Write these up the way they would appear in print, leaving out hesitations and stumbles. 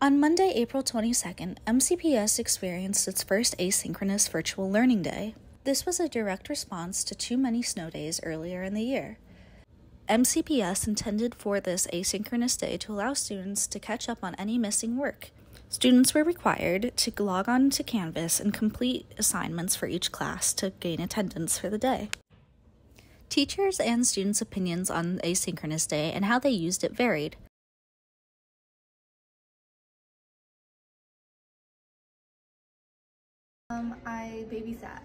On Monday, April 22nd, MCPS experienced its first asynchronous virtual learning day. This was a direct response to too many snow days earlier in the year. MCPS intended for this asynchronous day to allow students to catch up on any missing work. Students were required to log on to Canvas and complete assignments for each class to gain attendance for the day. Teachers' and students' opinions on asynchronous day and how they used it varied. I babysat.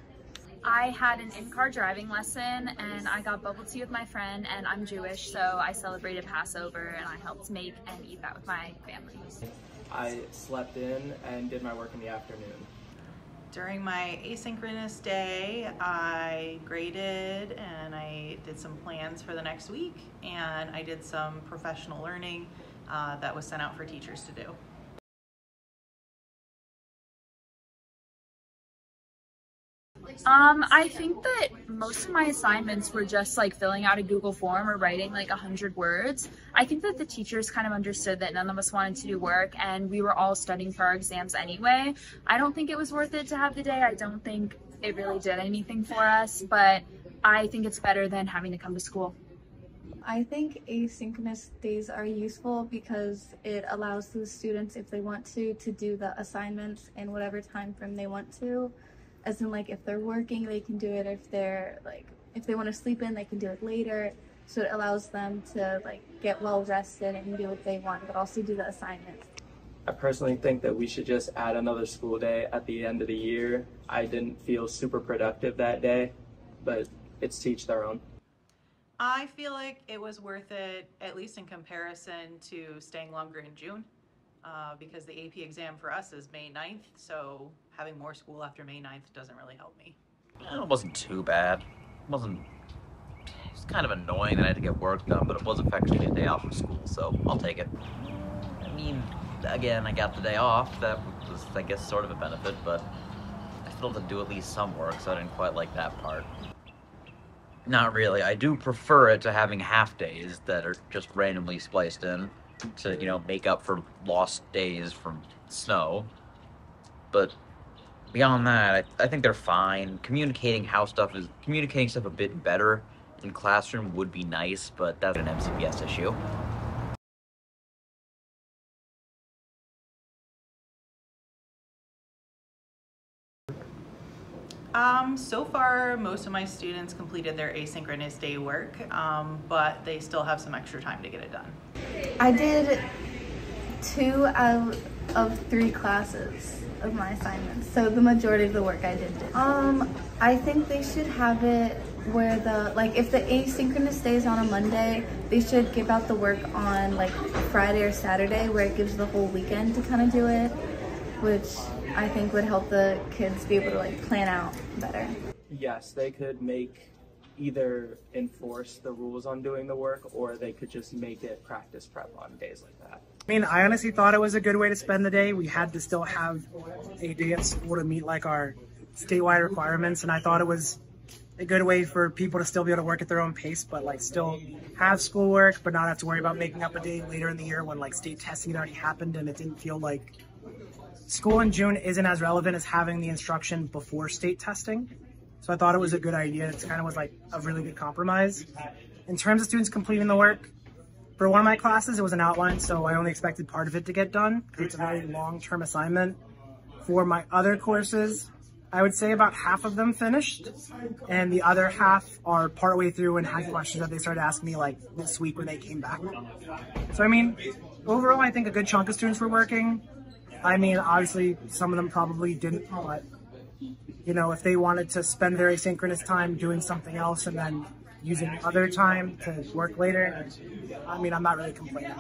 I had an in-car driving lesson and I got bubble tea with my friend, and I'm Jewish, so I celebrated Passover and I helped make and eat that with my family. I slept in and did my work in the afternoon. During my asynchronous day, I graded and I did some plans for the next week, and I did some professional learning that was sent out for teachers to do. I think that most of my assignments were just like filling out a Google form or writing like 100 words. I think that the teachers kind of understood that none of us wanted to do work and we were all studying for our exams anyway. I don't think it was worth it to have the day. I don't think it really did anything for us, but I think it's better than having to come to school. I think asynchronous days are useful because it allows the students, if they want to do the assignments in whatever time frame they want to. As in, like, if they're working, they can do it. If they want to sleep in, they can do it later. So it allows them to get well rested and do what they want, but also do the assignments. I personally think that we should just add another school day at the end of the year. I didn't feel super productive that day, but it's to each their own. I feel like it was worth it, at least in comparison to staying longer in June. Because the AP exam for us is May 9th, so having more school after May 9th doesn't really help me. It wasn't too bad. It's kind of annoying that I had to get work done, but it was effectively a day off from school, so I'll take it. I mean, again, I got the day off. That was, I guess, sort of a benefit, but I still had to do at least some work, so I didn't quite like that part. Not really. I do prefer it to having half days that are just randomly spliced in to, make up for lost days from snow. But beyond that, I think they're fine. Communicating stuff a bit better in classroom would be nice, but that's an MCPS issue. So far, most of my students completed their asynchronous day work, but they still have some extra time to get it done. I did 2 out of 3 classes of my assignments, so the majority of the work I did. I think they should have it where if the asynchronous day is on a Monday, they should give out the work on Friday or Saturday, where it gives the whole weekend to kind of do it, which I think would help the kids be able to plan out better. Yes, they could either enforce the rules on doing the work, or they could just make it practice prep on days like that. I mean, I honestly thought it was a good way to spend the day. We had to still have a day of school to meet our statewide requirements, and I thought it was a good way for people to still be able to work at their own pace, but still have schoolwork, but not have to worry about making up a day later in the year when state testing had already happened, and it didn't feel like school in June isn't as relevant as having the instruction before state testing. So I thought it was a good idea. It kind of was a really good compromise. In terms of students completing the work, for one of my classes, it was an outline, so I only expected part of it to get done because it's a very long-term assignment. For my other courses, I would say about half of them finished, and the other half are partway through and had questions that they started asking me this week when they came back. So I mean, overall, I think a good chunk of students were working. I mean, obviously, some of them probably didn't, but, if they wanted to spend their asynchronous time doing something else and then using other time to work later, I mean, I'm not really complaining.